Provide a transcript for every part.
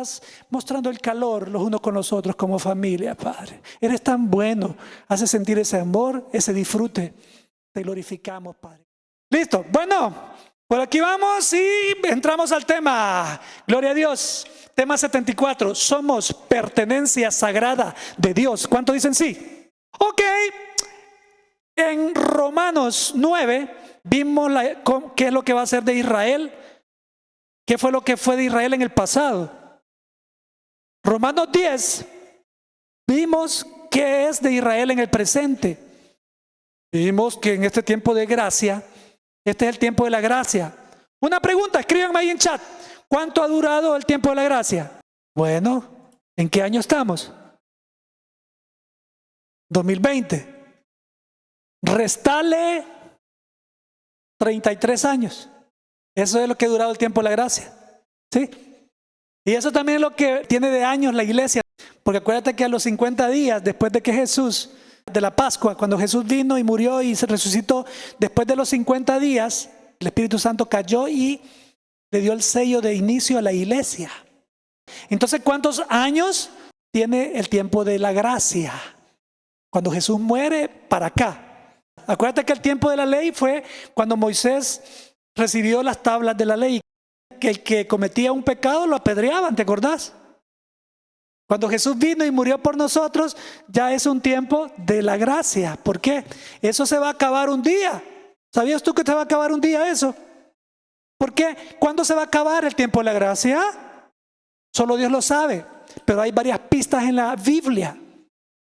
estás mostrando el calor los unos con los otros como familia, Padre. Eres tan bueno, hace sentir ese amor, ese disfrute. Te glorificamos, Padre. Listo, bueno, por aquí vamos y entramos al tema. Gloria a Dios. Tema 74, somos pertenencia sagrada de Dios. ¿Cuántos dicen sí? Ok, en Romanos 9 vimos qué es lo que va a ser de Israel. ¿Qué fue lo que fue de Israel en el pasado? Romanos 10 vimos qué es de Israel en el presente. Vimos que en este tiempo de gracia, este es el tiempo de la gracia. Una pregunta, escríbanme ahí en chat. ¿Cuánto ha durado el tiempo de la gracia? Bueno, ¿en qué año estamos? 2020. Restale 33 años. Eso es lo que ha durado el tiempo de la gracia. ¿Sí? Y eso también es lo que tiene de años la iglesia. Porque acuérdate que a los 50 días después de que Jesús, de la Pascua, cuando Jesús vino y murió y se resucitó, después de los 50 días, el Espíritu Santo cayó y le dio el sello de inicio a la iglesia. Entonces, ¿cuántos años tiene el tiempo de la gracia? Cuando Jesús muere para acá. Acuérdate que el tiempo de la ley fue cuando Moisés recibió las tablas de la ley. Que el que cometía un pecado lo apedreaban, ¿te acordás? Cuando Jesús vino y murió por nosotros, ya es un tiempo de la gracia. ¿Por qué? Eso se va a acabar un día. ¿Sabías tú que se va a acabar un día eso? ¿Por qué? ¿Cuándo se va a acabar el tiempo de la gracia? Solo Dios lo sabe, pero hay varias pistas en la Biblia.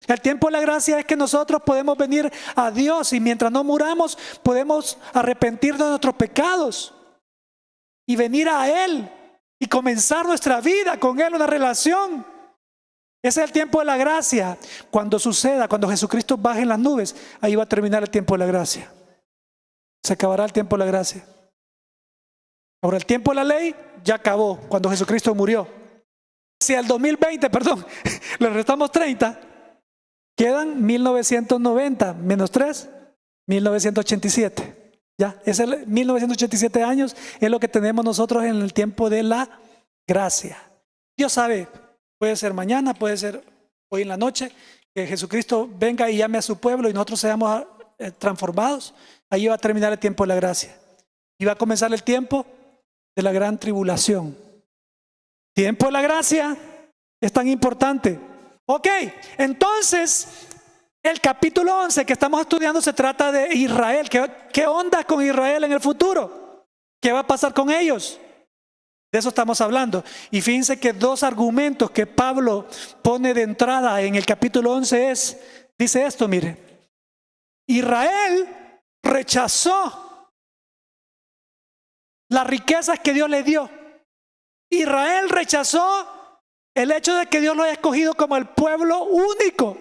El tiempo de la gracia es que nosotros podemos venir a Dios y mientras no muramos podemos arrepentirnos de nuestros pecados y venir a Él y comenzar nuestra vida con Él, una relación. Ese es el tiempo de la gracia. Cuando suceda, cuando Jesucristo baje en las nubes, ahí va a terminar el tiempo de la gracia. Se acabará el tiempo de la gracia. Ahora el tiempo de la ley ya acabó cuando Jesucristo murió. Si al 2020, le restamos 30, quedan 1990 menos 3, 1987. Ya, es el 1987 años es lo que tenemos nosotros en el tiempo de la gracia. Dios sabe, puede ser mañana, puede ser hoy en la noche, que Jesucristo venga y llame a su pueblo y nosotros seamos transformados. Ahí va a terminar el tiempo de la gracia. Y va a comenzar el tiempo de la gran tribulación. Tiempo de la gracia es tan importante. Ok, entonces el capítulo 11 que estamos estudiando se trata de Israel. ¿Qué onda con Israel en el futuro? ¿Qué va a pasar con ellos? De eso estamos hablando. Y fíjense que dos argumentos que Pablo pone de entrada en el capítulo 11 dice esto, mire. Israel rechazó las riquezas que Dios le dio. Israel rechazó el hecho de que Dios lo haya escogido como el pueblo único.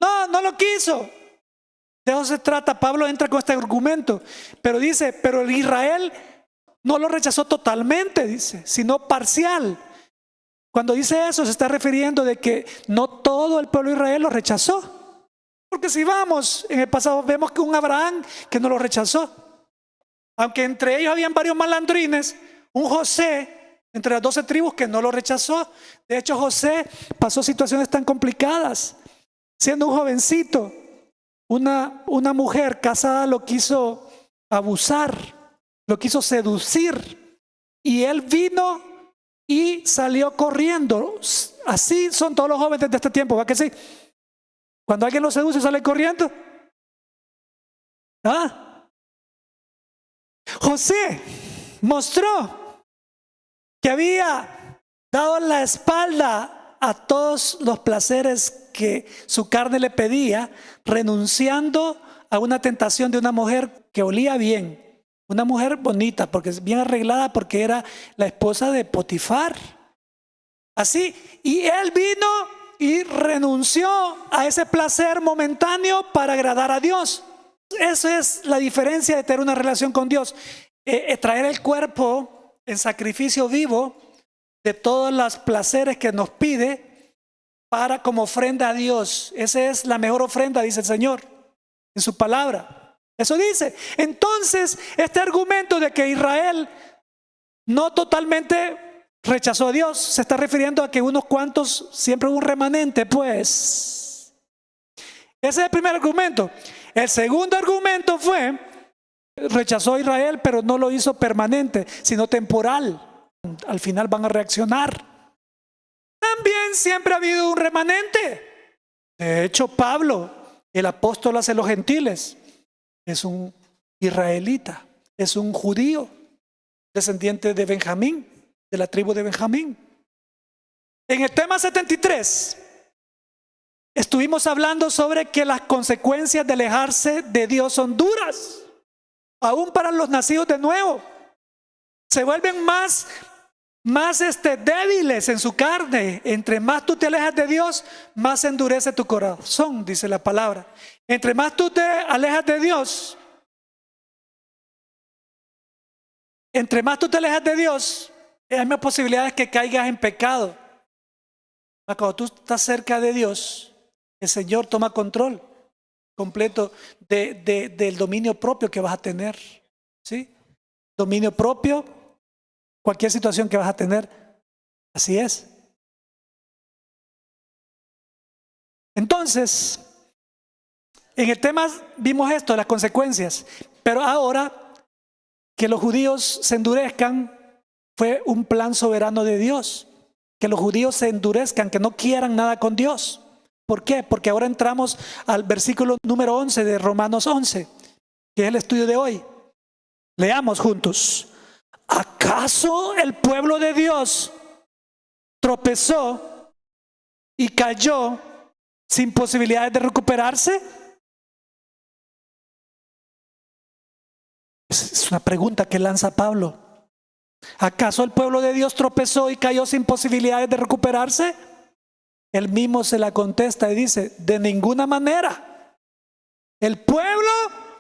No lo quiso. De eso se trata. Pablo entra con este argumento. Pero dice, pero el Israel no lo rechazó totalmente, dice, sino parcial. Cuando dice eso se está refiriendo de que no todo el pueblo de Israel lo rechazó. Porque si vamos en el pasado vemos que un Abraham que no lo rechazó. Aunque entre ellos habían varios malandrines, un José entre las 12 tribus que no lo rechazó. De hecho, José pasó situaciones tan complicadas. Siendo un jovencito, una mujer casada lo quiso abusar, lo quiso seducir. Y él vino y salió corriendo. Así son todos los jóvenes de este tiempo, ¿va que sí? Cuando alguien lo seduce, sale corriendo. José mostró que había dado la espalda a todos los placeres que su carne le pedía, renunciando a una tentación de una mujer que olía bien, una mujer bonita, porque es bien arreglada, porque era la esposa de Potifar. Así, y él vino y renunció a ese placer momentáneo para agradar a Dios. Esa es la diferencia de tener una relación con Dios. Traer el cuerpo en sacrificio vivo de todos los placeres que nos pide para como ofrenda a Dios. Esa es la mejor ofrenda, dice el Señor en su palabra. Eso dice. Entonces, este argumento de que Israel no totalmente rechazó a Dios. Se está refiriendo a que unos cuantos, siempre hubo un remanente, pues. Ese es el primer argumento. El segundo argumento fue, rechazó a Israel, pero no lo hizo permanente, sino temporal. Al final van a reaccionar. También siempre ha habido un remanente. De hecho, Pablo, el apóstol hacia los gentiles, es un israelita, es un judío, descendiente de Benjamín, de la tribu de Benjamín. En el tema 73, estuvimos hablando sobre que las consecuencias de alejarse de Dios son duras, aún para los nacidos de nuevo. Se vuelven más débiles en su carne. Entre más tú te alejas de Dios, más se endurece tu corazón, dice la palabra. Entre más tú te alejas de Dios, hay más posibilidades que caigas en pecado. Cuando tú estás cerca de Dios, el Señor toma control completo del dominio propio que vas a tener. ¿Sí? Dominio propio, cualquier situación que vas a tener. Así es. Entonces, en el tema vimos esto, las consecuencias. Pero ahora, que los judíos se endurezcan fue un plan soberano de Dios. Que los judíos se endurezcan, que no quieran nada con Dios. ¿Por qué? Porque ahora entramos al versículo número 11 de Romanos 11, que es el estudio de hoy. Leamos juntos. ¿Acaso el pueblo de Dios tropezó y cayó sin posibilidades de recuperarse? Es una pregunta que lanza Pablo. ¿Acaso el pueblo de Dios tropezó y cayó sin posibilidades de recuperarse? Él mismo se la contesta y dice, de ninguna manera. El pueblo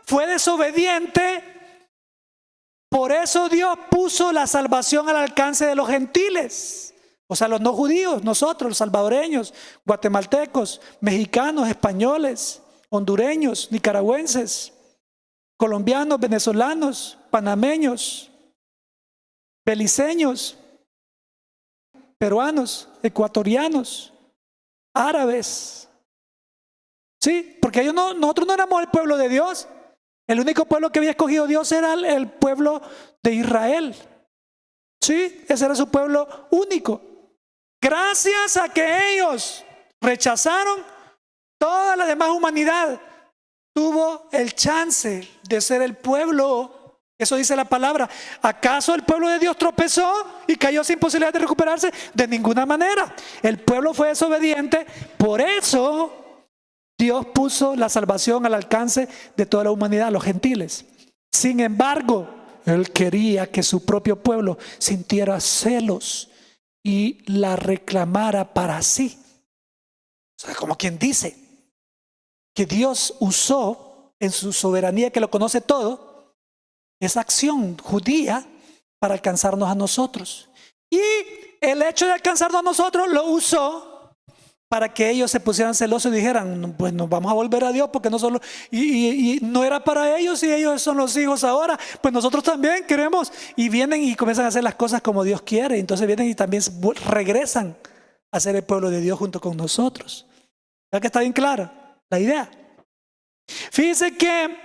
fue desobediente, por eso Dios puso la salvación al alcance de los gentiles. O sea, los no judíos, nosotros, los salvadoreños, guatemaltecos, mexicanos, españoles, hondureños, nicaragüenses, colombianos, venezolanos, panameños, beliceños, peruanos, ecuatorianos, árabes. Sí, porque nosotros no éramos el pueblo de Dios. El único pueblo que había escogido Dios era el pueblo de Israel. Sí, ese era su pueblo único. Gracias a que ellos rechazaron, toda la demás humanidad tuvo el chance de ser el pueblo. Eso dice la palabra. ¿Acaso el pueblo de Dios tropezó y cayó sin posibilidad de recuperarse? De ninguna manera. El pueblo fue desobediente, por eso Dios puso la salvación al alcance de toda la humanidad, los gentiles. Sin embargo, Él quería que su propio pueblo sintiera celos y la reclamara para sí. O sea, como quien dice que Dios usó en su soberanía, que lo conoce todo, esa acción judía para alcanzarnos a nosotros. Y el hecho de alcanzarnos a nosotros lo usó para que ellos se pusieran celosos y dijeran, pues nos vamos a volver a Dios porque no solo, y no era para ellos y ellos son los hijos ahora, pues nosotros también queremos, y vienen y comienzan a hacer las cosas como Dios quiere, entonces vienen y también regresan a ser el pueblo de Dios junto con nosotros. ¿Verdad que está bien clara la idea? Fíjense que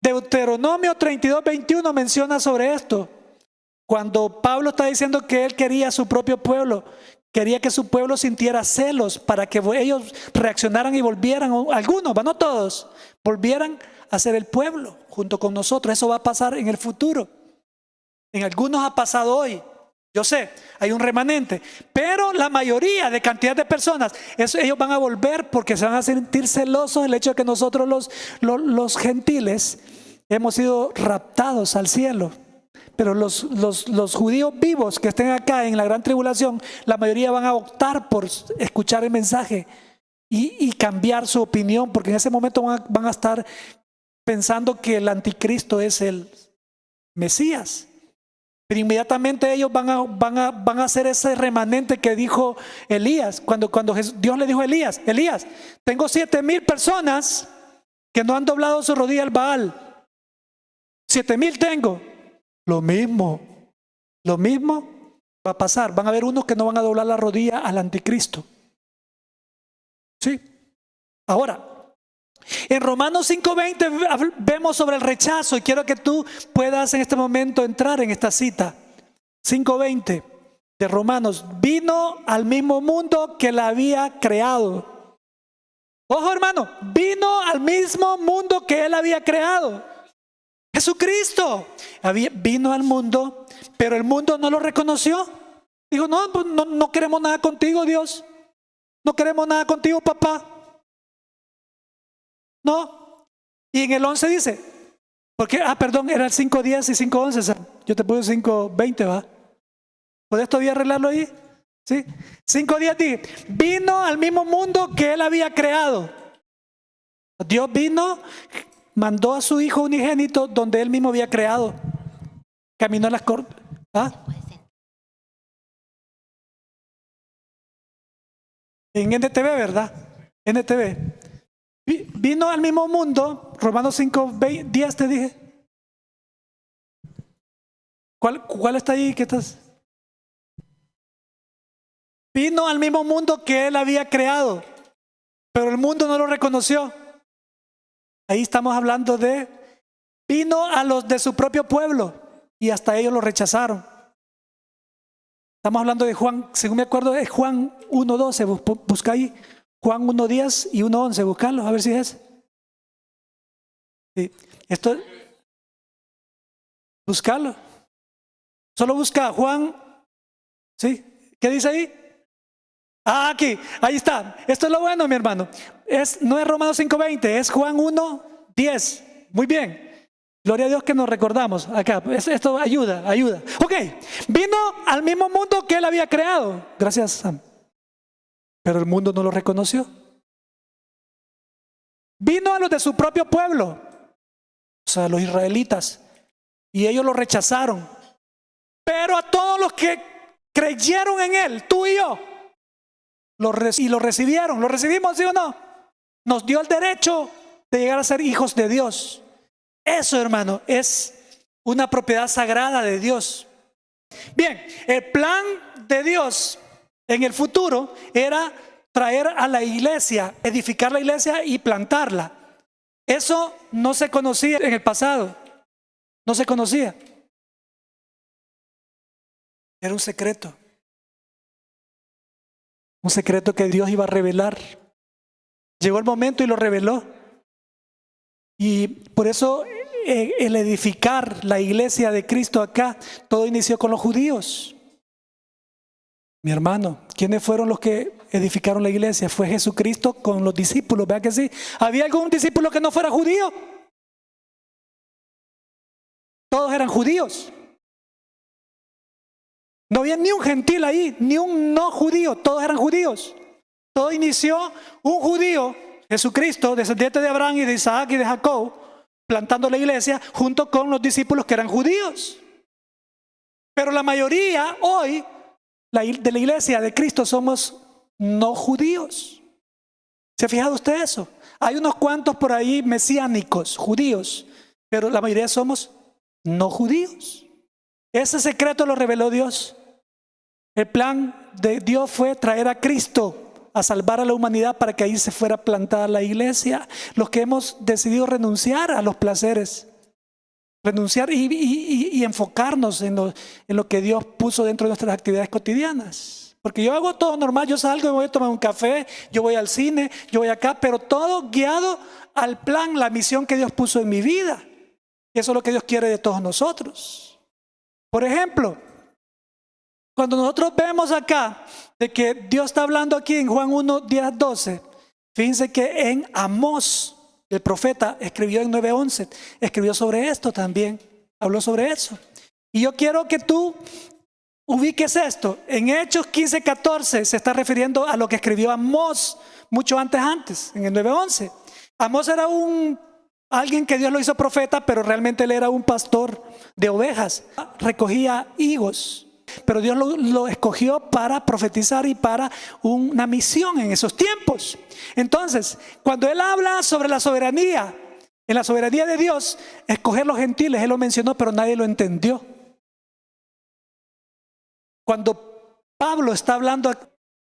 Deuteronomio 32:21 menciona sobre esto, cuando Pablo está diciendo que él quería su propio pueblo. Quería que su pueblo sintiera celos para que ellos reaccionaran y volvieran, algunos, no todos, volvieran a ser el pueblo junto con nosotros. Eso va a pasar en el futuro. En algunos ha pasado hoy. Yo sé, hay un remanente, pero la mayoría de cantidad de personas, ellos van a volver porque se van a sentir celosos el hecho de que nosotros los gentiles hemos sido raptados al cielo. Pero los judíos vivos que estén acá en la gran tribulación, la mayoría van a optar por escuchar el mensaje y cambiar su opinión, porque en ese momento van a estar pensando que el anticristo es el Mesías. Pero inmediatamente ellos van a hacer ese remanente que dijo Elías, cuando Dios le dijo a Elías, tengo 7,000 personas que no han doblado su rodilla al Baal. 7,000 tengo. Lo mismo va a pasar. Van a haber unos que no van a doblar la rodilla al anticristo. Sí. Ahora, en Romanos 5:20 vemos sobre el rechazo y quiero que tú puedas en este momento entrar en esta cita. 5:20 de Romanos. Vino al mismo mundo que la había creado. Ojo, hermano, vino al mismo mundo que él había creado. Jesucristo vino al mundo, pero el mundo no lo reconoció. Dijo, no queremos nada contigo, Dios. No queremos nada contigo, papá. No. Y en el 11 dice, porque, perdón, era el 5:10 y 5:11. Yo te puse 5:20, ¿va? ¿Puedes todavía arreglarlo ahí? ¿Sí? 5:10 dice, vino al mismo mundo que él había creado. Dios vino, mandó a su Hijo unigénito donde él mismo había creado. Caminó en las cortes. En NTV, ¿verdad? NTV. Vino al mismo mundo, Romanos 5:10 te dije. ¿Cuál está ahí? ¿Qué estás? Vino al mismo mundo que él había creado, pero el mundo no lo reconoció. Ahí estamos hablando de, vino a los de su propio pueblo y hasta ellos lo rechazaron. Estamos hablando de Juan, según me acuerdo, es Juan 1:12, busca ahí. Juan 1:10 y 1:11, buscarlo, a ver si es. Sí. Esto, buscarlo. Solo busca Juan, ¿sí? ¿Qué dice ahí? Aquí, ahí está. Esto es lo bueno, mi hermano. No es Romanos 5:20, es Juan 1:10. Muy bien. Gloria a Dios que nos recordamos acá. Esto ayuda. Ok, vino al mismo mundo que él había creado. Gracias, Sam. Pero el mundo no lo reconoció. Vino a los de su propio pueblo, o sea, los israelitas, y ellos lo rechazaron. Pero a todos los que creyeron en él, tú y yo, lo recibieron. ¿Lo recibimos, sí o no? Nos dio el derecho de llegar a ser hijos de Dios. Eso, hermano, es una propiedad sagrada de Dios. Bien, el plan de Dios en el futuro era traer a la iglesia, edificar la iglesia y plantarla. Eso no se conocía en el pasado. No se conocía. Era un secreto. Un secreto que Dios iba a revelar. Llegó el momento y lo reveló. Y por eso el edificar la iglesia de Cristo acá, todo inició con los judíos. Mi hermano, ¿quiénes fueron los que edificaron la iglesia? Fue Jesucristo con los discípulos, ¿verdad que sí? ¿Había algún discípulo que no fuera judío? Todos eran judíos. No había ni un gentil ahí, ni un no judío, todos eran judíos. Todo inició un judío, Jesucristo, descendiente de Abraham y de Isaac y de Jacob, plantando la iglesia junto con los discípulos que eran judíos. Pero la mayoría hoy de la iglesia de Cristo somos no judíos. ¿Se ha fijado usted eso? Hay unos cuantos por ahí mesiánicos, judíos, pero la mayoría somos no judíos. Ese secreto lo reveló Dios. El plan de Dios fue traer a Cristo a salvar a la humanidad para que ahí se fuera plantada la iglesia. Los que hemos decidido renunciar a los placeres, renunciar y enfocarnos en lo que Dios puso dentro de nuestras actividades cotidianas. Porque yo hago todo normal, yo salgo y voy a tomar un café, yo voy al cine, yo voy acá, pero todo guiado al plan, la misión que Dios puso en mi vida. Y eso es lo que Dios quiere de todos nosotros. Por ejemplo, cuando nosotros vemos acá de que Dios está hablando aquí en Juan 1:10-12, fíjense que en Amós, el profeta escribió en 9:11, escribió sobre esto también, habló sobre eso. Y yo quiero que tú ubiques esto. En Hechos 15:14 se está refiriendo a lo que escribió Amós mucho antes, en el 9:11. Amós era alguien que Dios lo hizo profeta, pero realmente él era un pastor de ovejas. Recogía higos, pero Dios lo escogió para profetizar y para una misión en esos tiempos. Entonces, cuando él habla sobre la soberanía, en la soberanía de Dios, escoger los gentiles, él lo mencionó, pero nadie lo entendió. Cuando Pablo está hablando,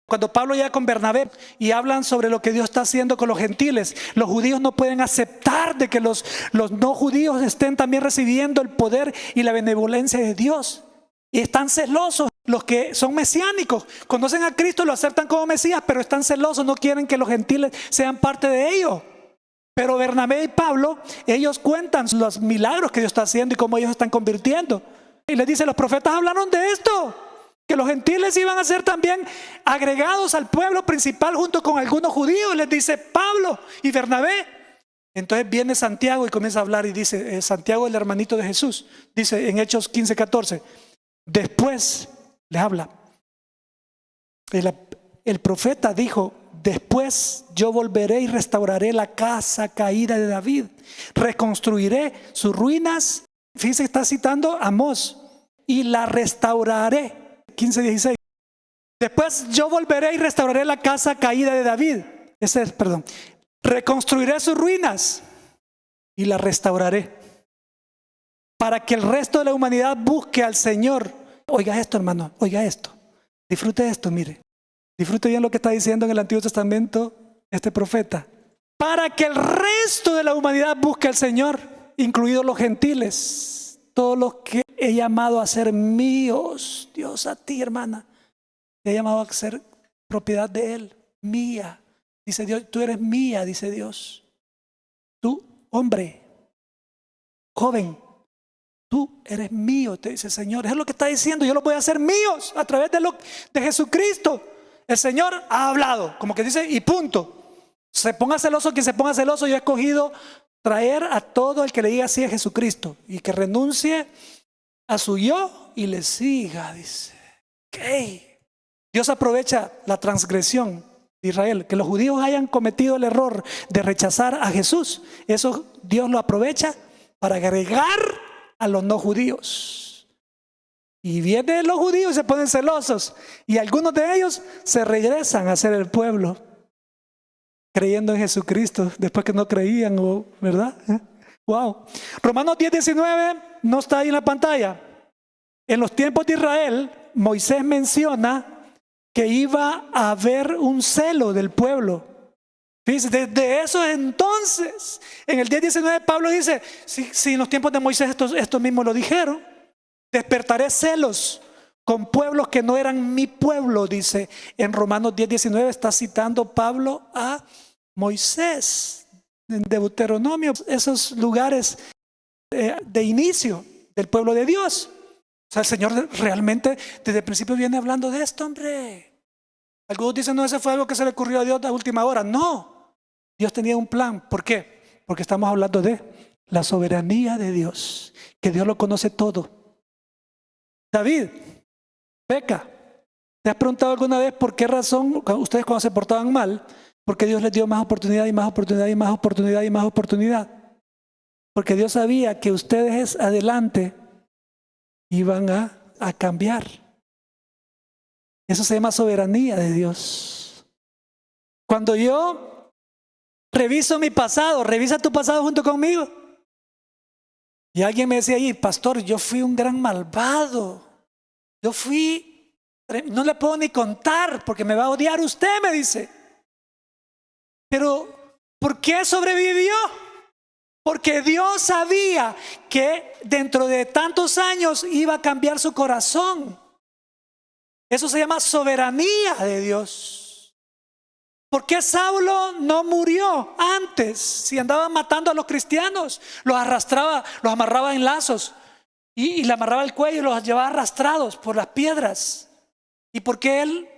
cuando Pablo llega con Bernabé y hablan sobre lo que Dios está haciendo con los gentiles, los judíos no pueden aceptar de que los no judíos estén también recibiendo el poder y la benevolencia de Dios. Y están celosos. Los que son mesiánicos conocen a Cristo, lo aceptan como Mesías, pero están celosos, no quieren que los gentiles sean parte de ellos. Pero Bernabé y Pablo, ellos cuentan los milagros que Dios está haciendo y cómo ellos están convirtiendo. Y les dice, los profetas hablaron de esto, que los gentiles iban a ser también agregados al pueblo principal junto con algunos judíos. Les dice Pablo y Bernabé. Entonces viene Santiago y comienza a hablar y dice, Santiago, el hermanito de Jesús, dice en Hechos 15:14, después les habla. El profeta dijo, después yo volveré y restauraré la casa caída de David, reconstruiré sus ruinas. Fíjense, está citando a Amós, y la restauraré. 15:16. Después yo volveré y restauraré la casa caída de David. Reconstruiré sus ruinas y la restauraré, para que el resto de la humanidad busque al Señor. Oiga esto, hermano, oiga esto. Disfrute esto, mire. Disfrute bien lo que está diciendo en el Antiguo Testamento este profeta. Para que el resto de la humanidad busque al Señor, incluidos los gentiles, todos los que he llamado a ser míos. Dios, a ti, hermana, te he llamado a ser propiedad de Él, mía. Dice Dios, tú eres mía, dice Dios. Tú, hombre, joven, tú eres mío, te dice el Señor. Es lo que está diciendo, yo los voy a hacer míos a través de Jesucristo. El Señor ha hablado, como que dice, y punto. Se ponga celoso quien se ponga celoso. Yo he escogido traer a todo el que le diga así a Jesucristo y que renuncie a su yo y le siga, dice. Okay. Dios aprovecha la transgresión de Israel, que los judíos hayan cometido el error de rechazar a Jesús. Eso Dios lo aprovecha para agregar a los no judíos. Y vienen los judíos y se ponen celosos, y algunos de ellos se regresan a ser el pueblo, creyendo en Jesucristo después que no creían, ¿verdad? Wow. Romanos 10:19 no está ahí en la pantalla. En los tiempos de Israel, Moisés menciona que iba a haber un celo del pueblo. Fíjense, desde eso entonces, en el 10:19 Pablo dice, si en los tiempos de Moisés estos mismos lo dijeron, despertaré celos con pueblos que no eran mi pueblo, dice en Romanos 10:19, está citando Pablo a Moisés, en Deuteronomio, esos lugares de inicio del pueblo de Dios. O sea, el Señor realmente desde el principio viene hablando de esto, hombre. Algunos dicen, no, ese fue algo que se le ocurrió a Dios a última hora. No, Dios tenía un plan. ¿Por qué? Porque estamos hablando de la soberanía de Dios, que Dios lo conoce todo. David peca. ¿Te has preguntado alguna vez por qué razón ustedes cuando se portaban mal? Porque Dios les dio más oportunidad y más oportunidad y más oportunidad y más oportunidad. Porque Dios sabía que ustedes adelante iban a cambiar. Eso se llama soberanía de Dios. Cuando yo reviso mi pasado, revisa tu pasado junto conmigo. Y alguien me decía ahí, pastor, yo fui un gran malvado. No le puedo ni contar porque me va a odiar usted, me dice. Pero, ¿por qué sobrevivió? Porque Dios sabía que dentro de tantos años iba a cambiar su corazón. Eso se llama soberanía de Dios. ¿Por qué Saulo no murió antes? Si andaba matando a los cristianos, los arrastraba, los amarraba en lazos y le amarraba el cuello y los llevaba arrastrados por las piedras. ¿Y por qué él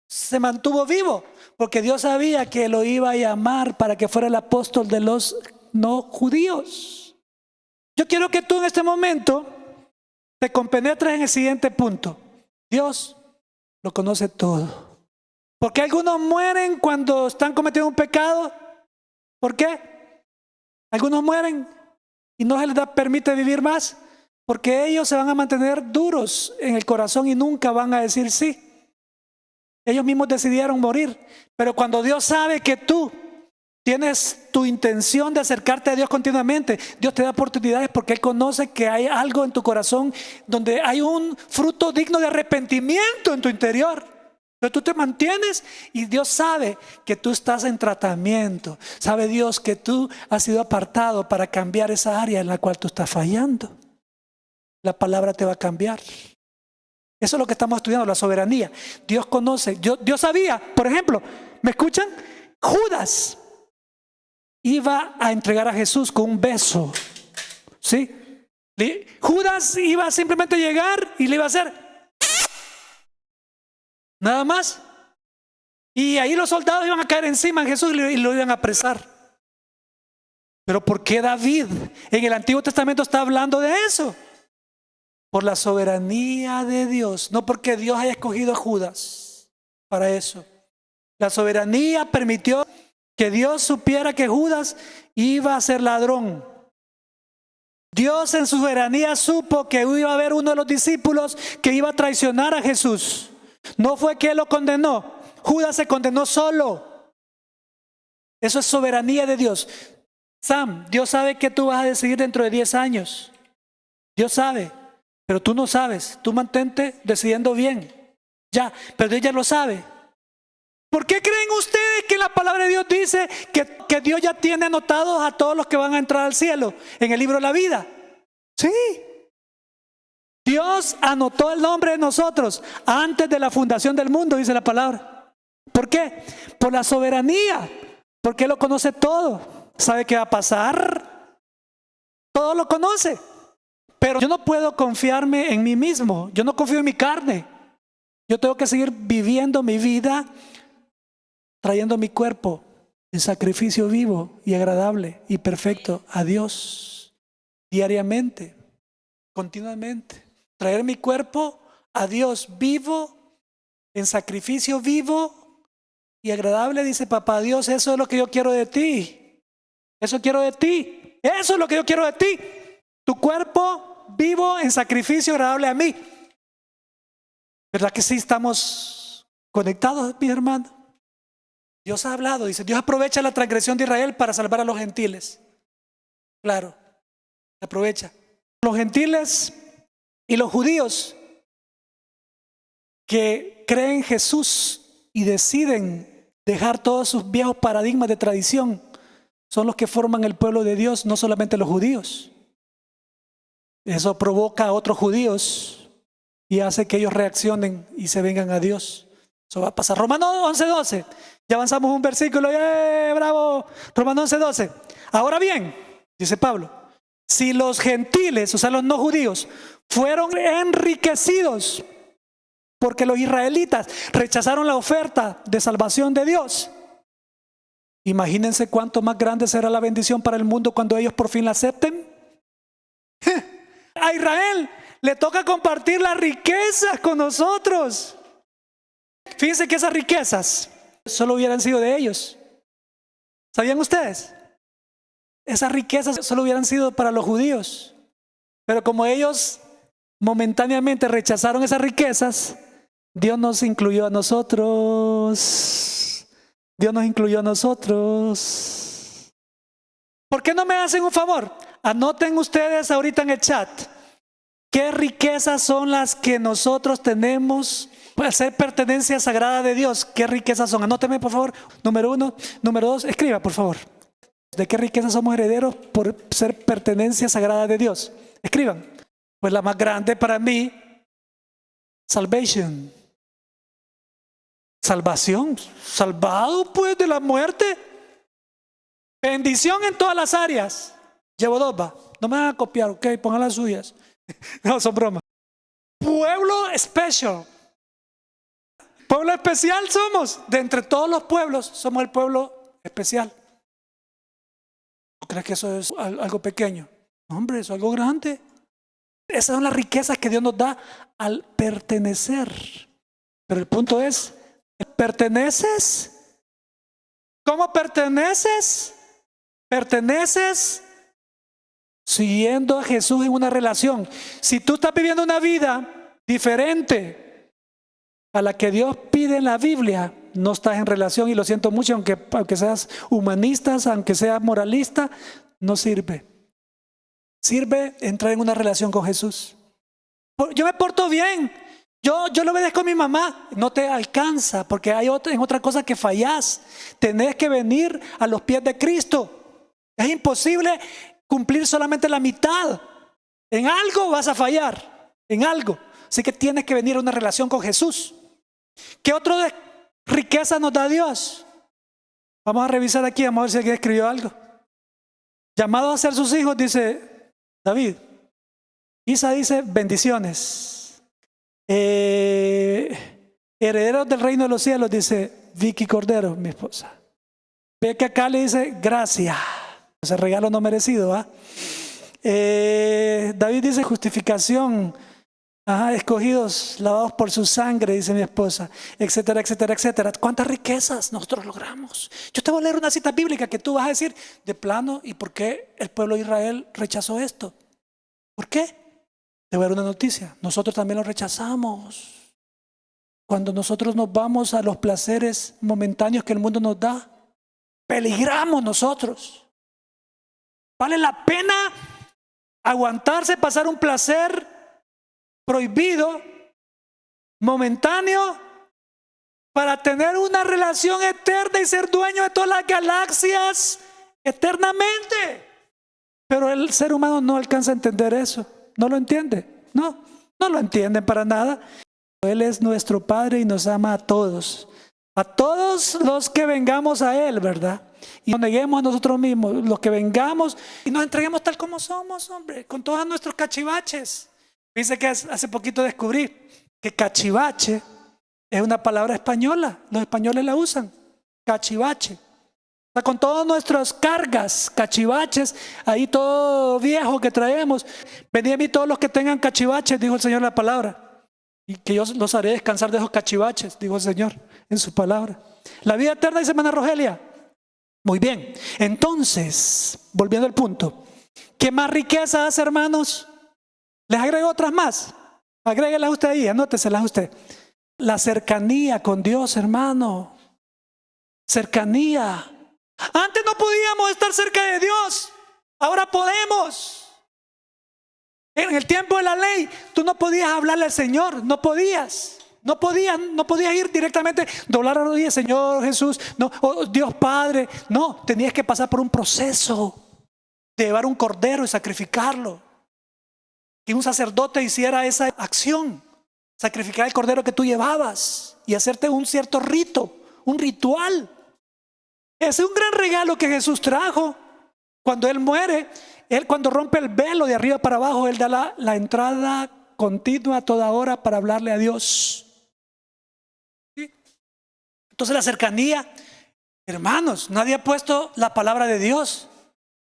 se mantuvo vivo? Porque Dios sabía que lo iba a llamar para que fuera el apóstol de los no judíos. Yo quiero que tú en este momento te compenetres en el siguiente punto. Dios lo conoce todo. ¿Por qué algunos mueren cuando están cometiendo un pecado? ¿Por qué? Algunos mueren y no se les permite vivir más. Porque ellos se van a mantener duros en el corazón y nunca van a decir sí. Ellos mismos decidieron morir. Pero cuando Dios sabe que tú tienes tu intención de acercarte a Dios continuamente, Dios te da oportunidades porque Él conoce que hay algo en tu corazón donde hay un fruto digno de arrepentimiento en tu interior. Entonces tú te mantienes y Dios sabe que tú estás en tratamiento. Sabe Dios que tú has sido apartado para cambiar esa área en la cual tú estás fallando. La palabra te va a cambiar. Eso es lo que estamos estudiando, la soberanía. Dios conoce. Dios sabía, por ejemplo, ¿me escuchan? Judas iba a entregar a Jesús con un beso. ¿Sí? Judas iba a simplemente llegar y le iba a hacer nada más. Y ahí los soldados iban a caer encima de Jesús y lo iban a apresar. Pero ¿por qué David en el Antiguo Testamento está hablando de eso? Por la soberanía de Dios, no porque Dios haya escogido a Judas para eso. La soberanía permitió que Dios supiera que Judas iba a ser ladrón. Dios en su soberanía supo que iba a haber uno de los discípulos que iba a traicionar a Jesús. No fue que Él lo condenó. Judas se condenó solo. Eso es soberanía de Dios. Sam, Dios sabe que tú vas a decidir dentro de 10 años. Dios sabe, pero tú no sabes. Tú mantente decidiendo bien. Ya, pero Dios ya lo sabe. ¿Por qué creen ustedes que la palabra de Dios dice que Dios ya tiene anotados a todos los que van a entrar al cielo en el libro de la vida? Sí. Dios anotó el nombre de nosotros antes de la fundación del mundo, dice la palabra. ¿Por qué? Por la soberanía. Porque Él lo conoce todo. ¿Sabe qué va a pasar? Todo lo conoce. Pero yo no puedo confiarme en mí mismo. Yo no confío en mi carne. Yo tengo que seguir viviendo mi vida, trayendo mi cuerpo en sacrificio vivo y agradable y perfecto a Dios diariamente, continuamente. Traer mi cuerpo a Dios vivo, en sacrificio vivo y agradable, dice papá Dios, eso es lo que yo quiero de ti. Eso quiero de ti. Eso es lo que yo quiero de ti. Tu cuerpo vivo en sacrificio agradable a mí. ¿Verdad que sí estamos conectados, mi hermano? Dios ha hablado, dice, Dios aprovecha la transgresión de Israel para salvar a los gentiles. Claro, aprovecha. Los gentiles y los judíos que creen en Jesús y deciden dejar todos sus viejos paradigmas de tradición son los que forman el pueblo de Dios, no solamente los judíos. Eso provoca a otros judíos y hace que ellos reaccionen y se vengan a Dios. Eso va a pasar. Romanos 11:12. Ya avanzamos un versículo. ¡Bravo! Romanos 11:12. Ahora bien, dice Pablo, si los gentiles, o sea los no judíos, fueron enriquecidos porque los israelitas rechazaron la oferta de salvación de Dios, imagínense cuánto más grande será la bendición para el mundo cuando ellos por fin la acepten. A Israel le toca compartir las riquezas con nosotros. Fíjense que esas riquezas solo hubieran sido de ellos. ¿Sabían ustedes? Esas riquezas solo hubieran sido para los judíos. Pero como ellos momentáneamente rechazaron esas riquezas, Dios nos incluyó a nosotros. Dios nos incluyó a nosotros. ¿Por qué no me hacen un favor? Anoten ustedes ahorita en el chat qué riquezas son las que nosotros tenemos para ser pertenencia sagrada de Dios. ¿Qué riquezas son? Anótenme por favor. Número 1, número 2, escriba por favor. ¿De qué riquezas somos herederos por ser pertenencia sagrada de Dios? Escriban. Pues la más grande para mí, salvation. Salvación, salvado pues de la muerte. Bendición en todas las áreas. Llevo 2, va. No me van a copiar, ok, pongan las suyas. No, son bromas. Pueblo especial. Pueblo especial somos. De entre todos los pueblos, somos el pueblo especial. ¿No crees que eso es algo pequeño? No, hombre, eso es algo grande. Esas son las riquezas que Dios nos da al pertenecer. Pero el punto es, ¿perteneces? ¿Cómo perteneces? Perteneces siguiendo a Jesús en una relación. Si tú estás viviendo una vida diferente a la que Dios pide en la Biblia, no estás en relación, y lo siento mucho, aunque seas humanista, aunque seas moralista, no sirve. Sirve entrar en una relación con Jesús. Yo me porto bien, yo le obedezco a mi mamá. No te alcanza, porque hay en otra cosa que fallás. Tenés que venir a los pies de Cristo. Es imposible cumplir solamente la mitad. En algo vas a fallar, en algo. Así que tienes que venir a una relación con Jesús. ¿Qué otro de riqueza nos da Dios? Vamos a revisar aquí, vamos a ver si alguien escribió algo. Llamados a ser sus hijos, dice David. Isa dice bendiciones. Herederos del reino de los cielos, dice Vicky Cordero, mi esposa. Ve que acá le dice gracias. Ese regalo no merecido, ¿ah? David dice justificación. Escogidos, lavados por su sangre, dice mi esposa, etcétera, etcétera, etcétera. ¿Cuántas riquezas nosotros logramos? Yo te voy a leer una cita bíblica que tú vas a decir de plano, ¿y por qué el pueblo de Israel rechazó esto? ¿Por qué? Te voy a dar una noticia. Nosotros también lo rechazamos. Cuando nosotros nos vamos a los placeres momentáneos que el mundo nos da, peligramos nosotros. ¿Vale la pena aguantarse, pasar un placer prohibido, momentáneo, para tener una relación eterna y ser dueño de todas las galaxias eternamente? Pero el ser humano no alcanza a entender eso, no lo entiende, no lo entienden para nada. Él es nuestro Padre y nos ama a todos los que vengamos a Él, ¿verdad? Y nos neguemos a nosotros mismos, los que vengamos y nos entreguemos tal como somos, hombre, con todos nuestros cachivaches. Dice que hace poquito descubrí que cachivache es una palabra española. Los españoles la usan, cachivache. O sea, con todas nuestras cargas, cachivaches, ahí todo viejo que traemos. Venid a mí todos los que tengan cachivaches, dijo el Señor en la palabra. Y que yo los haré descansar de esos cachivaches, dijo el Señor en su palabra. La vida eterna, dice hermana Rogelia. Muy bien. Entonces, volviendo al punto, ¿qué más riqueza hace, hermanos? Les agrego otras más. Agréguelas usted ahí, anóteselas usted. La cercanía con Dios, hermano. Cercanía. Antes no podíamos estar cerca de Dios. Ahora podemos. En el tiempo de la ley, tú no podías hablarle al Señor. No podías. No podías ir directamente, doblar a rodillas, Señor Jesús, no, oh, Dios Padre. No, tenías que pasar por un proceso de llevar un cordero y sacrificarlo. Que un sacerdote hiciera esa acción, sacrificar el cordero que tú llevabas y hacerte un cierto rito, un ritual. Ese es un gran regalo que Jesús trajo. Cuando Él muere, Él cuando rompe el velo de arriba para abajo, Él da la entrada continua a toda hora para hablarle a Dios. ¿Sí? Entonces la cercanía, hermanos, nadie ha puesto la palabra de Dios.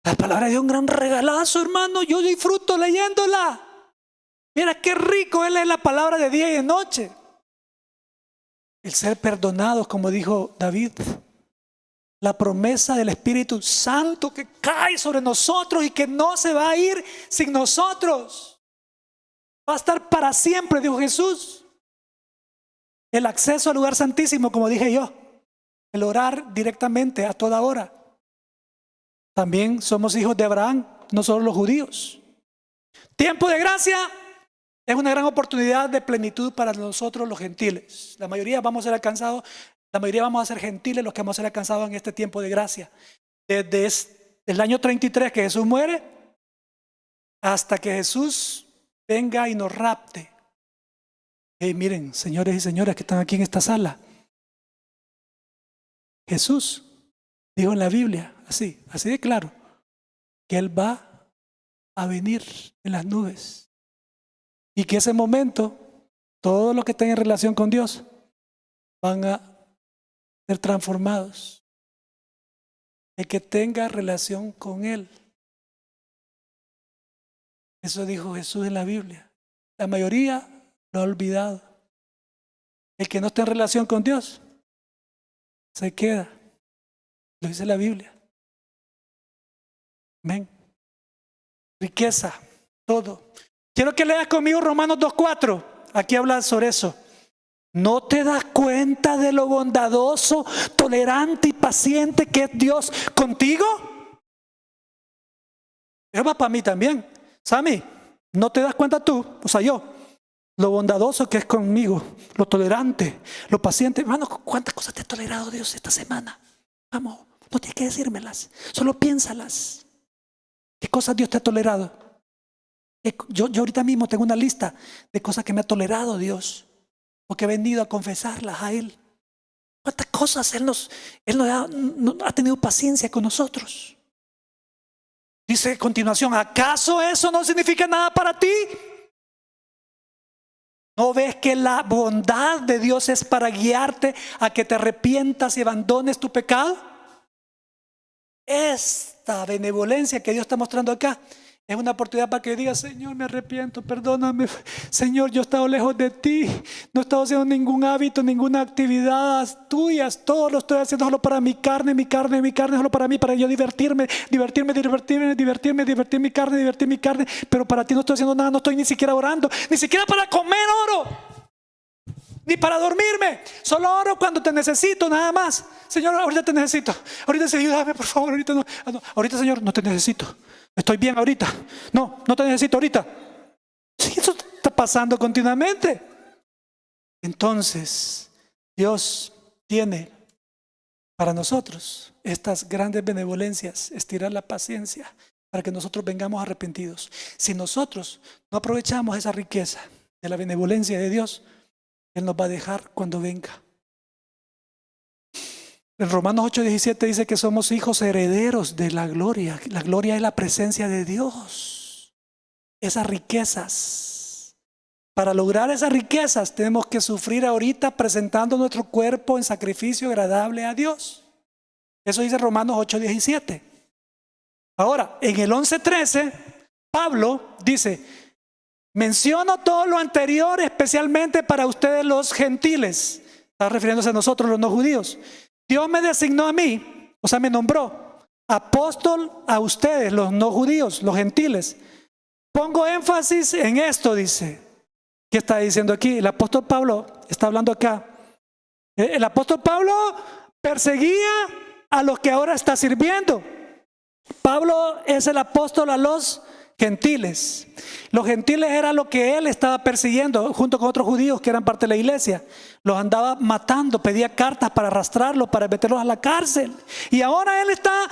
La palabra de Dios es un gran regalazo, hermano. Yo disfruto leyéndola. Mira qué rico Él es la palabra de día y de noche. El ser perdonados, como dijo David. La promesa del Espíritu Santo que cae sobre nosotros y que no se va a ir sin nosotros. Va a estar para siempre, dijo Jesús. El acceso al lugar santísimo, como dije yo. El orar directamente a toda hora. También somos hijos de Abraham, no solo los judíos. Tiempo de gracia es una gran oportunidad de plenitud para nosotros los gentiles. La mayoría vamos a ser alcanzados, la mayoría vamos a ser gentiles los que vamos a ser alcanzados en este tiempo de gracia. Desde el año 33 que Jesús muere hasta que Jesús venga y nos rapte. Hey, miren, señores y señoras que están aquí en esta sala. Jesús dijo en la Biblia, así de claro, que Él va a venir en las nubes. Y que ese momento, todos los que estén en relación con Dios van a ser transformados. El que tenga relación con Él. Eso dijo Jesús en la Biblia. La mayoría lo ha olvidado. El que no esté en relación con Dios se queda. Lo dice la Biblia. Amén. Riqueza, todo. Quiero que leas conmigo Romanos 2:4. Aquí habla sobre eso. ¿No te das cuenta de lo bondadoso, tolerante y paciente que es Dios contigo? Eso va para mí también. Sammy, ¿no te das cuenta tú, o sea yo, lo bondadoso que es conmigo, lo tolerante, lo paciente? Hermano, ¿cuántas cosas te ha tolerado Dios esta semana? Vamos, no tienes que decírmelas, solo piénsalas. ¿Qué cosas Dios te ha tolerado? Yo ahorita mismo tengo una lista de cosas que me ha tolerado Dios, porque he venido a confesarlas a Él. ¿Cuántas cosas Él nos ha tenido paciencia con nosotros? Dice a continuación, ¿acaso eso no significa nada para ti? ¿No ves que la bondad de Dios es para guiarte a que te arrepientas y abandones tu pecado? Esta benevolencia que Dios está mostrando acá es una oportunidad para que diga: Señor, me arrepiento, perdóname. Señor, yo he estado lejos de ti. No he estado haciendo ningún hábito, ninguna actividad tuya. Todo lo estoy haciendo solo para mi carne, solo para mí, para yo divertir mi carne. Pero para ti no estoy haciendo nada, no estoy ni siquiera orando, ni siquiera para comer oro, ni para dormirme. Solo oro cuando te necesito, nada más. Señor, ahorita te necesito. Ahorita sí, ayúdame, por favor. Ahorita no. Ahorita, Señor, no te necesito. Estoy bien ahorita. No te necesito ahorita. Sí, eso está pasando continuamente. Entonces, Dios tiene para nosotros estas grandes benevolencias, estirar la paciencia para que nosotros vengamos arrepentidos. Si nosotros no aprovechamos esa riqueza de la benevolencia de Dios, Él nos va a dejar cuando venga. En Romanos 8:17 dice que somos hijos herederos de la gloria. La gloria es la presencia de Dios. Esas riquezas. Para lograr esas riquezas tenemos que sufrir ahorita presentando nuestro cuerpo en sacrificio agradable a Dios. Eso dice Romanos 8:17. Ahora, en el 11:13, Pablo dice: menciono todo lo anterior especialmente para ustedes los gentiles. Está refiriéndose a nosotros los no judíos. Dios me designó a mí, o sea, me nombró apóstol a ustedes, los no judíos, los gentiles. Pongo énfasis en esto, dice. ¿Qué está diciendo aquí? El apóstol Pablo está hablando acá. El apóstol Pablo perseguía a los que ahora está sirviendo. Pablo es el apóstol a los gentiles. Los gentiles era lo que él estaba persiguiendo junto con otros judíos que eran parte de la iglesia. Los andaba matando, pedía cartas para arrastrarlos, para meterlos a la cárcel. Y ahora él está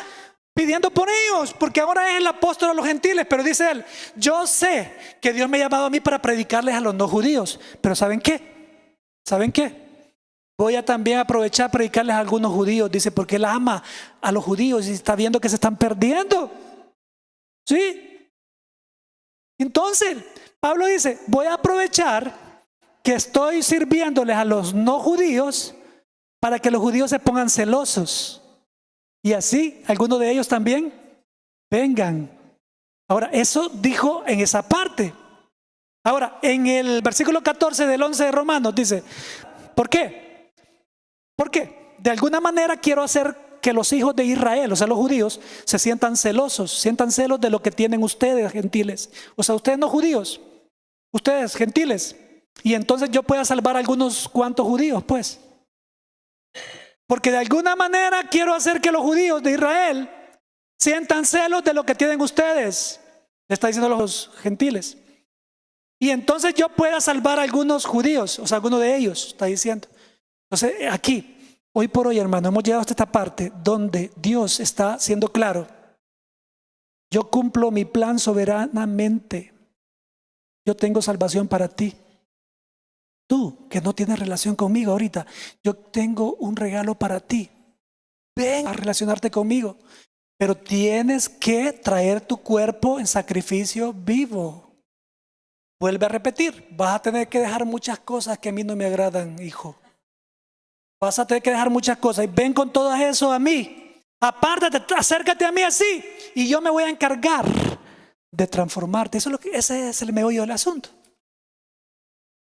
pidiendo por ellos, porque ahora es el apóstol a los gentiles. Pero dice él: yo sé que Dios me ha llamado a mí para predicarles a los no judíos. Pero ¿saben qué? ¿Saben qué? Voy a también aprovechar predicarles a algunos judíos. Dice, porque él ama a los judíos y está viendo que se están perdiendo. ¿Sí? Entonces, Pablo dice: voy a aprovechar que estoy sirviéndoles a los no judíos para que los judíos se pongan celosos. Y así, algunos de ellos también vengan. Ahora, eso dijo en esa parte. Ahora, en el versículo 14 del 11 de Romanos dice: ¿por qué? Porque de alguna manera quiero hacer que los hijos de Israel, o sea los judíos, se sientan celosos, sientan celos de lo que tienen ustedes gentiles. O sea, ustedes no judíos, ustedes gentiles. Y entonces yo pueda salvar a algunos cuantos judíos, pues. Porque de alguna manera quiero hacer que los judíos de Israel sientan celos de lo que tienen ustedes. Le está diciendo a los gentiles. Y entonces yo pueda salvar a algunos judíos, o sea, algunos de ellos, está diciendo. Entonces aquí, hoy por hoy, hermano, hemos llegado hasta esta parte donde Dios está siendo claro. Yo cumplo mi plan soberanamente. Yo tengo salvación para ti. Tú, que no tienes relación conmigo ahorita, yo tengo un regalo para ti. Ven a relacionarte conmigo. Pero tienes que traer tu cuerpo en sacrificio vivo. Vuelve a repetir, vas a tener que dejar muchas cosas que a mí no me agradan, hijo. Vas a tener que dejar muchas cosas y ven con todo eso a mí. Apártate, acércate a mí así y yo me voy a encargar de transformarte. Ese es el meollo del asunto.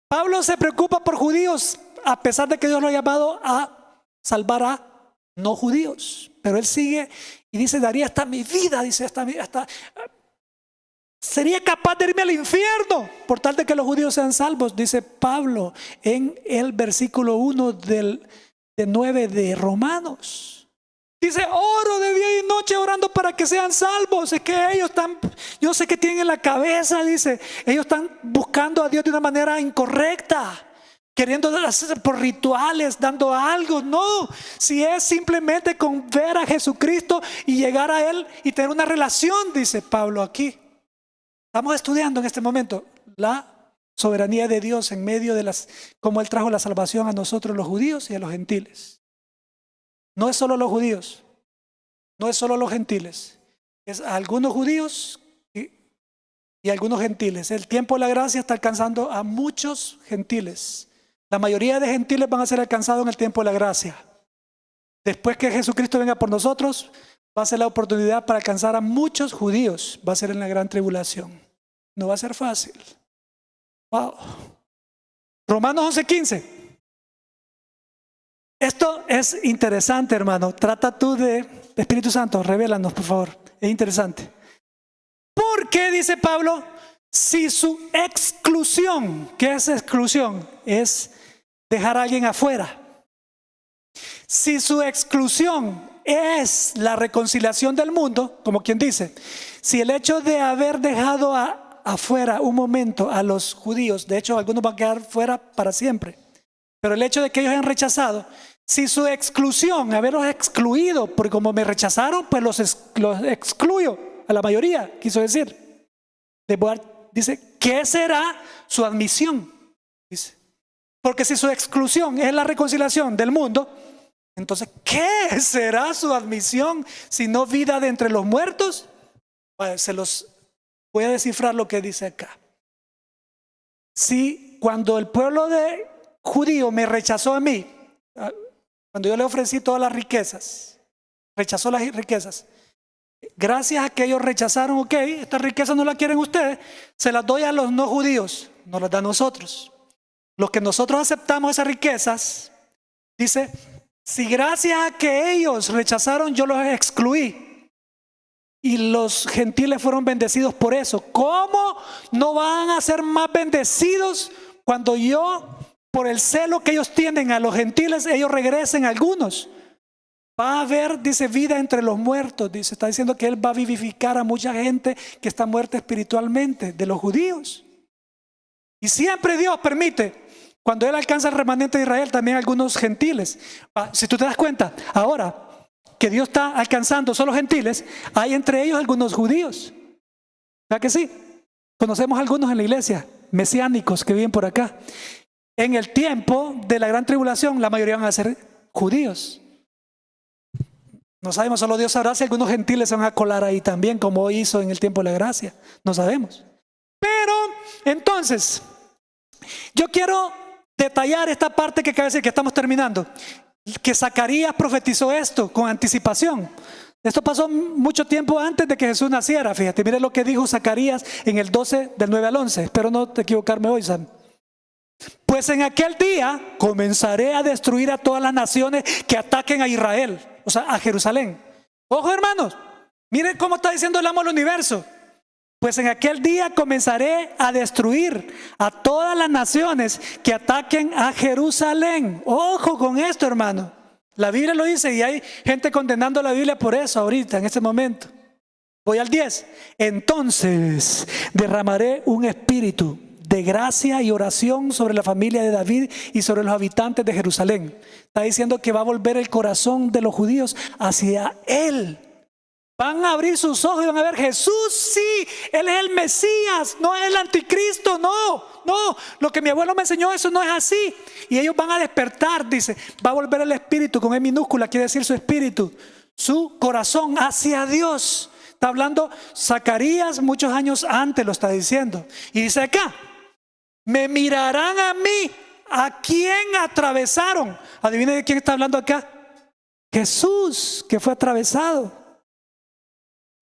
Pablo se preocupa por judíos a pesar de que Dios lo ha llamado a salvar a no judíos. Pero él sigue y dice, daría hasta mi vida, dice, hasta sería capaz de irme al infierno por tal de que los judíos sean salvos, dice Pablo en el versículo 1 de 9 de Romanos. Dice, oro de día y noche orando para que sean salvos. Es que ellos están, yo sé que tienen en la cabeza, dice, ellos están buscando a Dios de una manera incorrecta, queriendo hacer por rituales, dando algo. No, si es simplemente con ver a Jesucristo y llegar a Él y tener una relación, dice Pablo aquí. Estamos estudiando en este momento la soberanía de Dios en medio de cómo Él trajo la salvación a nosotros los judíos y a los gentiles. No es solo los judíos, no es solo los gentiles, es a algunos judíos y a algunos gentiles. El tiempo de la gracia está alcanzando a muchos gentiles. La mayoría de gentiles van a ser alcanzados en el tiempo de la gracia. Después que Jesucristo venga por nosotros, va a ser la oportunidad para alcanzar a muchos judíos. Va a ser en la gran tribulación. No va a ser fácil. Wow. Romanos 11:15. Esto es interesante, hermano. Trata tú de Espíritu Santo, revélanos, por favor. Es interesante. Porque, dice Pablo, si su exclusión, ¿qué es exclusión? Es dejar a alguien afuera. Si su exclusión es la reconciliación del mundo, como quien dice, si el hecho de haber dejado afuera un momento a los judíos, de hecho algunos van a quedar fuera para siempre, pero el hecho de que ellos hayan rechazado, si su exclusión, haberlos excluido, porque como me rechazaron, pues los excluyo, a la mayoría, quiso decir. Dice, ¿qué será su admisión? Dice, porque si su exclusión es la reconciliación del mundo, entonces, ¿qué será su admisión si no vida de entre los muertos? Bueno, se los voy a descifrar lo que dice acá. Si cuando el pueblo de judío me rechazó a mí, cuando yo le ofrecí todas las riquezas, rechazó las riquezas, gracias a que ellos rechazaron, ok, estas riquezas no las quieren ustedes, se las doy a los no judíos, nos las da a nosotros. Los que nosotros aceptamos esas riquezas, dice, si gracias a que ellos rechazaron, yo los excluí y los gentiles fueron bendecidos por eso, ¿cómo no van a ser más bendecidos cuando yo, por el celo que ellos tienen a los gentiles, ellos regresen algunos? Va a haber, dice, vida entre los muertos. Dice, está diciendo que Él va a vivificar a mucha gente que está muerta espiritualmente, de los judíos. Y siempre Dios permite, cuando Él alcanza el remanente de Israel, también algunos gentiles. Si tú te das cuenta, ahora que Dios está alcanzando solo gentiles, hay entre ellos algunos judíos. ¿Verdad que sí? Conocemos algunos en la iglesia, mesiánicos que viven por acá. En el tiempo de la gran tribulación, la mayoría van a ser judíos. No sabemos, solo Dios sabrá si algunos gentiles se van a colar ahí también, como hizo en el tiempo de la gracia. No sabemos. Pero, entonces, yo quiero detallar esta parte que acaba de decir, que estamos terminando. Que Zacarías profetizó esto con anticipación. Esto pasó mucho tiempo antes de que Jesús naciera. Fíjate, mire lo que dijo Zacarías en el 12, del 9 al 11. Espero no equivocarme hoy, Sam. Pues en aquel día comenzaré a destruir a todas las naciones que ataquen a Israel, o sea, a Jerusalén. Ojo, hermanos, miren cómo está diciendo el amo del universo. Pues en aquel día comenzaré a destruir a todas las naciones que ataquen a Jerusalén. Ojo con esto, hermano. La Biblia lo dice y hay gente condenando la Biblia por eso ahorita, en este momento. Voy al 10. Entonces derramaré un espíritu de gracia y oración sobre la familia de David y sobre los habitantes de Jerusalén. Está diciendo que va a volver el corazón de los judíos hacia Él. Van a abrir sus ojos y van a ver, Jesús sí, Él es el Mesías, no es el anticristo, no. Lo que mi abuelo me enseñó, eso no es así. Y ellos van a despertar, dice, va a volver el espíritu, con E minúscula, quiere decir su espíritu, su corazón hacia Dios. Está hablando Zacarías muchos años antes, lo está diciendo. Y dice acá, me mirarán a mí, ¿a quién atravesaron? Adivinen de quién está hablando acá. Jesús, que fue atravesado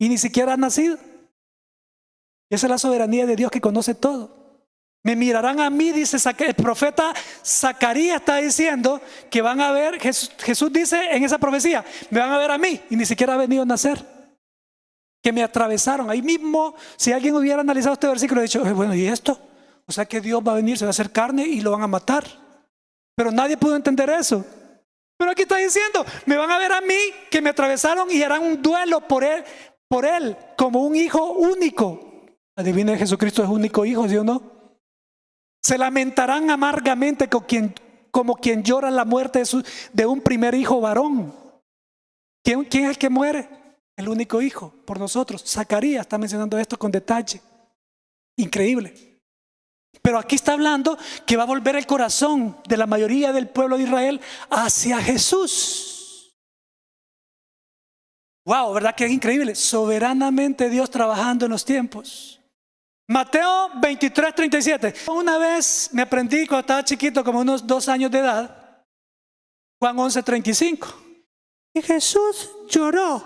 y ni siquiera ha nacido. Esa es la soberanía de Dios que conoce todo. Me mirarán a mí, dice el profeta Zacarías, está diciendo que van a ver, Jesús dice en esa profecía, me van a ver a mí y ni siquiera ha venido a nacer. que me atravesaron. Ahí mismo, si alguien hubiera analizado este versículo, he dicho, bueno, ¿y esto? O sea que Dios va a venir, se va a hacer carne y lo van a matar. Pero nadie pudo entender eso. Pero aquí está diciendo, me van a ver a mí que me atravesaron y harán un duelo por él como un hijo único. Adivinen, Jesucristo es único hijo, ¿sí o no? Se lamentarán amargamente como quien llora la muerte de un primer hijo varón. ¿Quién es el que muere? El único hijo por nosotros. Zacarías está mencionando esto con detalle. Increíble. Pero aquí está hablando que va a volver el corazón de la mayoría del pueblo de Israel hacia Jesús. Wow, ¿verdad que es increíble? Soberanamente Dios trabajando en los tiempos. Mateo 23:37. Una vez me aprendí cuando estaba chiquito, como unos 2 años de edad, Juan 11:35. Y Jesús lloró.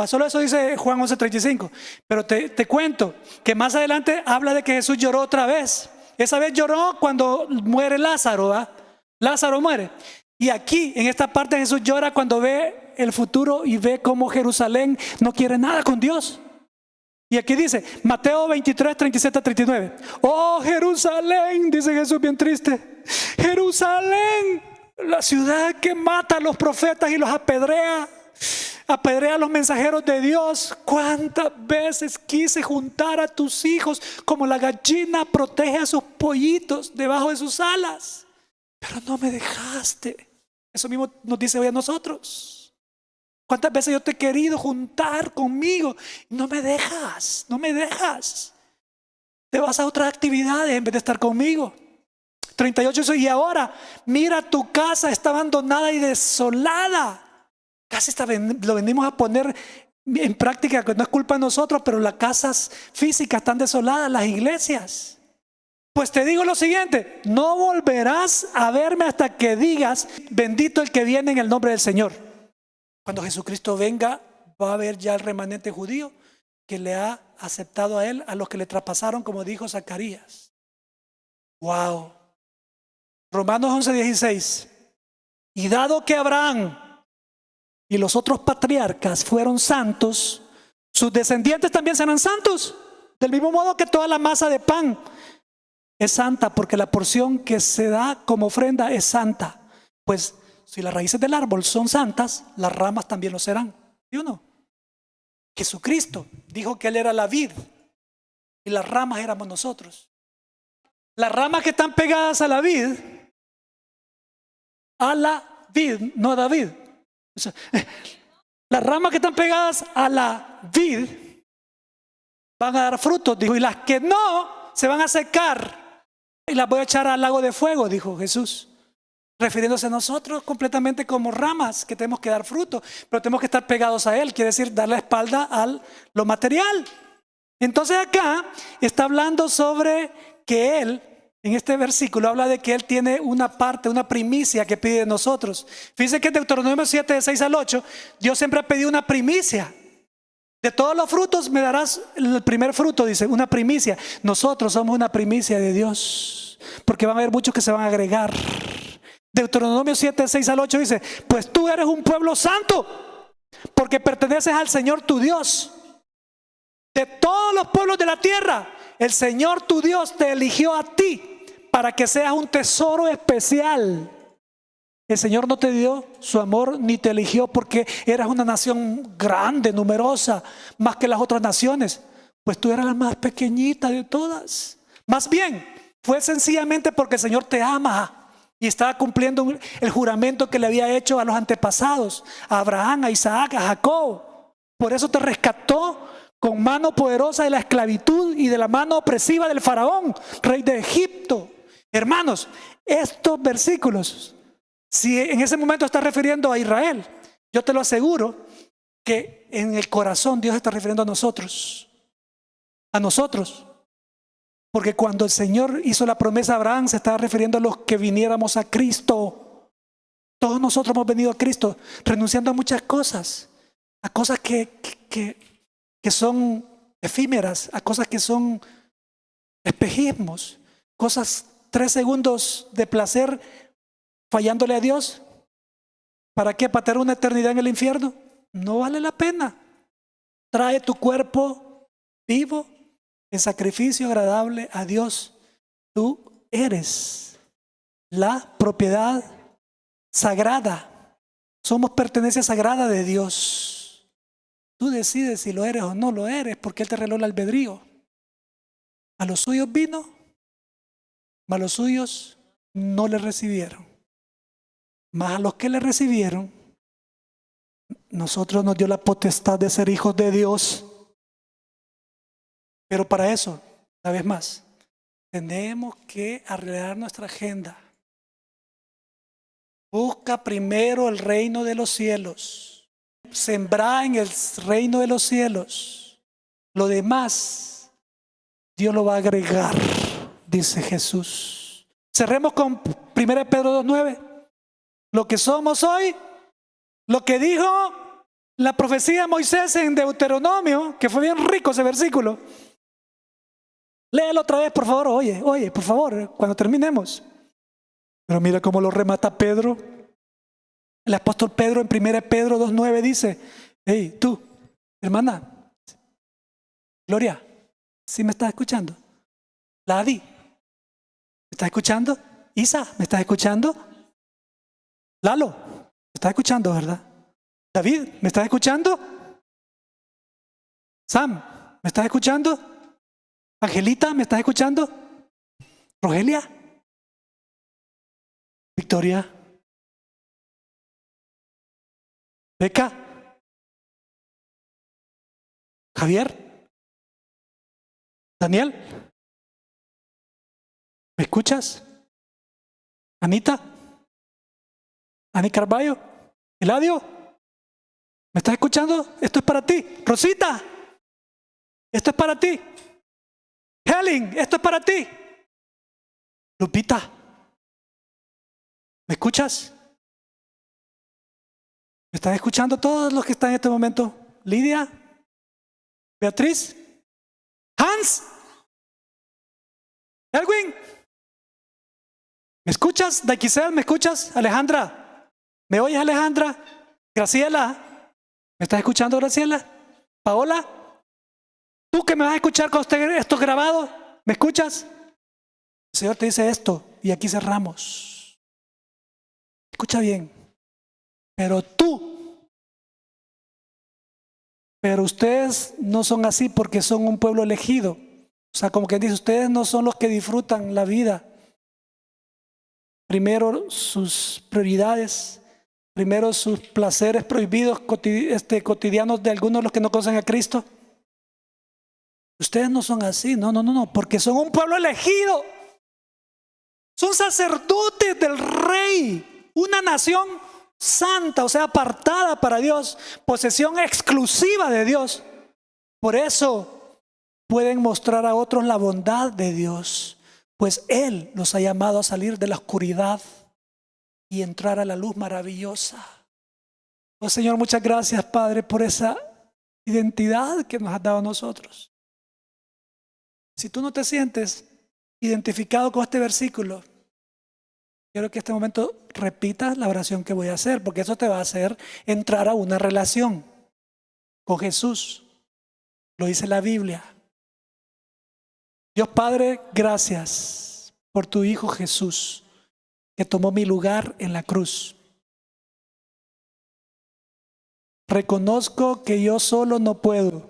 Solo eso dice Juan 11:35. Pero te cuento que más adelante habla de que Jesús lloró otra vez. Esa vez lloró cuando muere Lázaro, ¿verdad? Lázaro muere. Y aquí, en esta parte, Jesús llora cuando ve el futuro y ve cómo Jerusalén no quiere nada con Dios. Y aquí dice, Mateo 23:37-39. Oh Jerusalén, dice Jesús bien triste. Jerusalén, la ciudad que mata a los profetas y los apedrea a los mensajeros de Dios. ¿Cuántas veces quise juntar a tus hijos como la gallina protege a sus pollitos debajo de sus alas? Pero no me dejaste. Eso mismo nos dice hoy a nosotros. ¿Cuántas veces yo te he querido juntar conmigo? No me dejas, no me dejas. Te vas a otras actividades en vez de estar conmigo. 38 dice, y ahora, mira, tu casa está abandonada y desolada. Casi lo venimos a poner en práctica, que no es culpa de nosotros, pero las casas físicas están desoladas, las iglesias. Pues te digo lo siguiente, no volverás a verme hasta que digas, bendito el que viene en el nombre del Señor. Cuando Jesucristo venga, va a haber ya el remanente judío que le ha aceptado a él, a los que le traspasaron, como dijo Zacarías. Wow. Romanos 11:16. Y dado que Abraham y los otros patriarcas fueron santos, sus descendientes también serán santos. Del mismo modo que toda la masa de pan es santa, porque la porción que se da como ofrenda es santa. Pues si las raíces del árbol son santas, las ramas también lo serán. ¿Sí o no? Jesucristo dijo que Él era la vid y las ramas éramos nosotros. Las ramas que están pegadas a la vid, no a David. O sea, las ramas que están pegadas a la vid van a dar frutos, dijo, y las que no se van a secar y las voy a echar al lago de fuego, dijo Jesús. Refiriéndose a nosotros completamente como ramas que tenemos que dar fruto, pero tenemos que estar pegados a Él, quiere decir dar la espalda a lo material. Entonces acá está hablando sobre que Él, en este versículo habla de que Él tiene una parte, una primicia que pide de nosotros. Fíjense que en Deuteronomio 7, de 6 al 8, Dios siempre ha pedido una primicia. De todos los frutos me darás el primer fruto, dice, una primicia. Nosotros somos una primicia de Dios, porque van a haber muchos que se van a agregar. Deuteronomio 7, 6 al 8 dice, pues tú eres un pueblo santo, porque perteneces al Señor tu Dios. De todos los pueblos de la tierra, el Señor tu Dios te eligió a ti para que seas un tesoro especial. El Señor no te dio su amor ni te eligió porque eras una nación grande, numerosa, más que las otras naciones. Pues tú eras la más pequeñita de todas. Más bien, fue sencillamente porque el Señor te ama y estaba cumpliendo el juramento que le había hecho a los antepasados, a Abraham, a Isaac, a Jacob. Por eso te rescató con mano poderosa de la esclavitud y de la mano opresiva del faraón, rey de Egipto. Hermanos, estos versículos, si en ese momento está refiriendo a Israel, yo te lo aseguro que en el corazón Dios está refiriendo a nosotros. A nosotros. Porque cuando el Señor hizo la promesa a Abraham, se estaba refiriendo a los que viniéramos a Cristo. Todos nosotros hemos venido a Cristo, renunciando a muchas cosas. A cosas que son efímeras, a cosas que son espejismos. Cosas 3 segundos de placer fallándole a Dios. ¿Para qué? ¿Para tener una eternidad en el infierno? No vale la pena. trae tu cuerpo vivo en sacrificio agradable a Dios. Tú eres la propiedad sagrada. Somos pertenencia sagrada de Dios. Tú decides si lo eres o no lo eres, porque Él te regaló el albedrío. A los suyos vino, mas a los suyos no le recibieron. Mas a los que le recibieron, nosotros nos dio la potestad de ser hijos de Dios. Pero para eso, una vez más, tenemos que arreglar nuestra agenda. Busca primero el reino de los cielos. Sembra en el reino de los cielos. Lo demás, Dios lo va a agregar, dice Jesús. Cerremos con 1 Pedro 2:9. Lo que somos hoy, lo que dijo la profecía de Moisés en Deuteronomio, que fue bien rico ese versículo. Léelo otra vez, por favor. Oye, por favor, cuando terminemos. Pero mira cómo lo remata Pedro. El apóstol Pedro en 1 Pedro 2:9 dice: hey, tú, hermana, Gloria, ¿sí me estás escuchando? Ladi, ¿me estás escuchando? Isa, ¿me estás escuchando? Lalo, ¿me estás escuchando, verdad? David, ¿me estás escuchando? Sam, ¿me estás escuchando? Angelita, ¿me estás escuchando? Rogelia, Victoria, Beca, Javier, Daniel, ¿me escuchas? Anita, Ani Carballo, Eladio, ¿me estás escuchando? Esto es para ti. Rosita, esto es para ti. Helen, esto es para ti. Lupita, ¿me escuchas? ¿Me están escuchando todos los que están en este momento? Lidia, Beatriz, Hans, Elwin, ¿me escuchas? Daikisel, ¿me escuchas? Alejandra, ¿me oyes, Alejandra? Graciela, ¿me estás escuchando, Graciela? Paola, tú que me vas a escuchar cuando esté esto grabado, ¿me escuchas? El Señor te dice esto y aquí cerramos. Escucha bien. Pero ustedes no son así porque son un pueblo elegido. O sea, como quien dice, ustedes no son los que disfrutan la vida. Primero sus prioridades, primero sus placeres prohibidos cotidianos de algunos de los que no conocen a Cristo. Ustedes no son así, no, porque son un pueblo elegido. Son sacerdotes del Rey, una nación santa, o sea, apartada para Dios, posesión exclusiva de Dios. Por eso pueden mostrar a otros la bondad de Dios, pues Él los ha llamado a salir de la oscuridad y entrar a la luz maravillosa. Oh Señor, muchas gracias, Padre, por esa identidad que nos has dado a nosotros. Si tú no te sientes identificado con este versículo, quiero que en este momento repitas la oración que voy a hacer, porque eso te va a hacer entrar a una relación con Jesús. Lo dice la Biblia. Dios Padre, gracias por tu Hijo Jesús, que tomó mi lugar en la cruz. Reconozco que yo solo no puedo.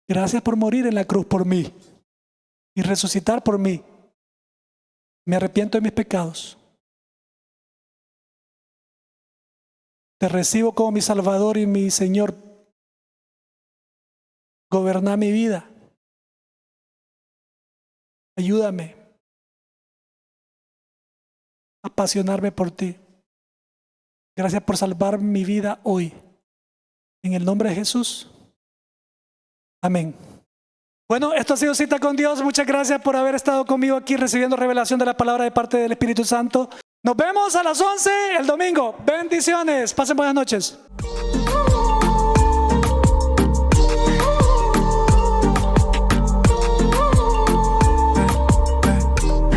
Gracias por morir en la cruz por mí y resucitar por mí. Me arrepiento de mis pecados. Te recibo como mi Salvador y mi Señor. Goberna mi vida. Ayúdame a apasionarme por ti. Gracias por salvar mi vida hoy. En el nombre de Jesús. Amén. Bueno, esto ha sido Cita con Dios. Muchas gracias por haber estado conmigo aquí recibiendo revelación de la palabra de parte del Espíritu Santo. Nos vemos a las 11 el domingo. Bendiciones. Pasen buenas noches.